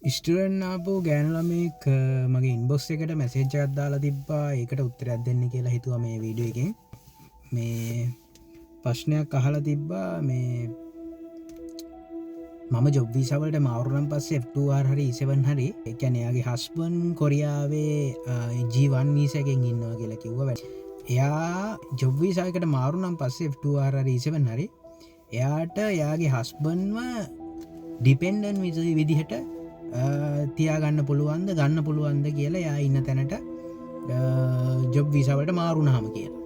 ස්ටරන් ආපු ගෑනු ළමෙක් මගේ ඉන්බොස් එකට මැසේජ් එකක් දාලා තිබ්බා. ඒකට උත්තරයක් දෙන්න කියලා හිතුවා මේ වීඩියෝ එකෙන්. මේ ප්‍රශ්නයක් අහලා තිබ්බා මේ මම ජොබ් වීසා වලට මාරු නම් පස්සේ F2R හරි E7 හරි ඒ කියන්නේ එයාගේ හස්බන්ඩ් කොරියාවේ G1 වීසා එකෙන් ඉන්නවා කියලා කිව්වා. එයා ජොබ් වීසා එකට මාරු නම් පස්සේ F2R හරි E7 හරි එයාට එයාගේ හස්බන්ඩ්ව ඩිපෙන්ඩන්ට් වීසා විදිහට තියාගන්න පුළුවන්ද ගන්න පුළුවන්ද කියලා යා ඉන්න තැනට ජොබ් වීසාවලට මාරුණාම කියලා.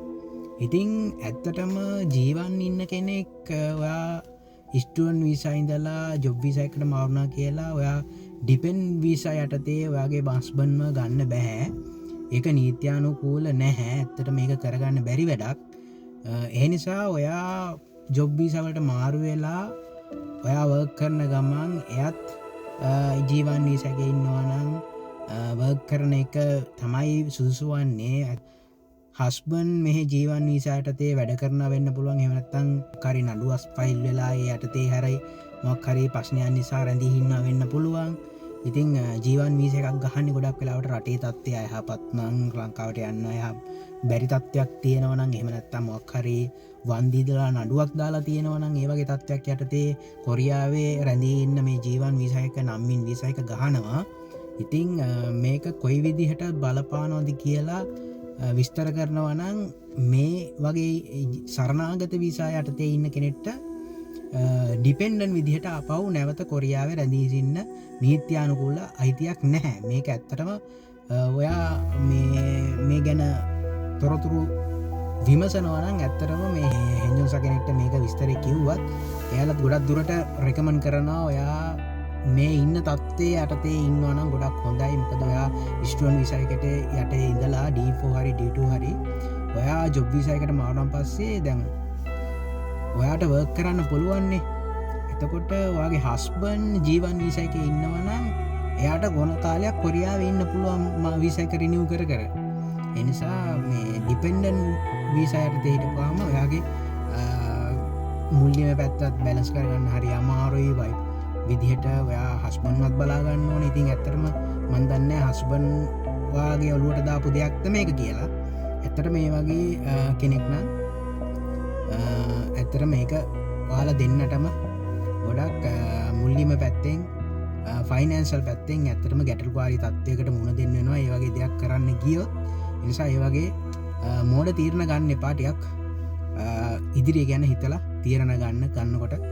ඉතින් ඇත්තටම ජීවන් ඉන්න කෙනෙක් ඔයා ස්ටුවන් වීසා ඉඳලා ජොබ් වීසා එකට මාරුණා කියලා ඔයා ඩිපෙන්ඩ් වීසා යටතේ ඔයාගේ හස්බන්ඩ්ව ගන්න බෑ. ඒක නීත්‍යානුකූල නැහැ. ඇත්තට මේක කරගන්න බැරි වැඩක්. ඒ නිසා ඔයා ජොබ් වීසා වලට මාරු වෙලා ඔයා වර්ක් කරන ගමන් එයත් ජීවන් වීසා එකේ ඉන්නවා නම් වර්ක් කරන එක තමයි සුදුසු වන්නේ. හස්බන්ඩ් මෙහි ජීවන් වීසා යටතේ වැඩ කරනවා වෙන්න පුළුවන්. එහෙම නැත්නම් කරි නඩුවක් ෆයිල් වෙලා ඒ යටතේ හැරයි මොකක් හරි ප්‍රශ්නයක් නිසා රැඳී ඉන්නවා වෙන්න පුළුවන්. ඉතින් ජීවන් වීසා එකක් ගහන්නේ ගොඩක් වෙලාවට රටේ තත්ත්වය යහපත් නම් ලංකාවට යන්න බැරි තත්ත්වයක් තියෙනවා නම් එහෙම නැත්නම් මොකක් හරි වන්දිදලා නඩුවක් දාලා තියෙනවා නම් ඒ වගේ තත්ත්වයක් යටතේ කොරියාවේ රැඳී ඉන්න මේ ජීවන් වීසා එක නම්මින් වීසා එක ගහනවා. ඉතින් මේක කොයි විදිහට බලපානවද කියලා විස්තර කරනවා නම් මේ වගේ සරණාගත වීසා යටතේ ඉන්න කෙනෙක්ට ඩිපෙන්ඩන්ට් විදිහට ආපහු නැවත කොරියාවේ රැඳී ඉන්න නීත්‍යානුකූල අයිතියක් නැහැ. මේක ඇත්තටම ඔයා මේ ගැන තොරතුරු විමසනවා නම් ඇත්තටම මේ හෙන්ජොන්සා කෙනෙක්ට මේක විස්තරේ කිව්වත් එයාලත් ගොඩක් දුරට රෙකමන්ඩ් කරනවා ඔයා මේ ඉන්න තත්ත්වයේ යටතේ ඉන්නවා නම් ගොඩක් හොඳයි. මොකද ඔයා ස්ටුඩන්ට් වීසා එකට යටේ ඉඳලා D4 හරි D2 හරි ඔයා ජොබ් වීසා එකට මාරුනන් පස්සේ දැන් ඔයාට වර්ක් කරන්න පුළුවන්නේ. එතකොට ඔයාගේ හස්බන්ඩ් ජීවන් වීසා එකේ ඉන්නවා නම් එයාට ගොන කාලයක් කොරියාවේ ඉන්න පුළුවන් වීසා එක රිනිව් කර කර. ඒ නිසා මේ ඩිපෙන්ඩන්ට් වීසා යටතේ හිටපුවාම ඔයාගේ මුල්‍යම පැත්තත් බැලන්ස් කරගන්න හරි අමාරුයි වයි විදිහට ඔයා හස්බන්ඩ්වත් බලා ගන්න ඕනේ. ඉතින් ඇත්තටම මන් දන්නේ හස්බන්ඩ් ඔයාගේ ඔළුවට දාපු දෙයක්ද මේක කියලා. ඇත්තට මේ වගේ කෙනෙක් නම් ඇත්තට මේක ඔයාලා දෙන්නටම ගොඩක් මුල්ලිම පැත්තෙන් ෆයිනෑන්ෂල් පැත්තෙන් ඇත්තටම ගැටලුකාරී තත්ත්වයකට මුහුණ දෙන්න වෙනවා ඒ වගේ දෙයක් කරන්න ගියොත්. ඒ නිසා ඒ වගේ මෝඩ තීරණ ගන්න එපා. ටිකක් ඉදිරිය ගැන හිතලා තීරණ ගන්නකොට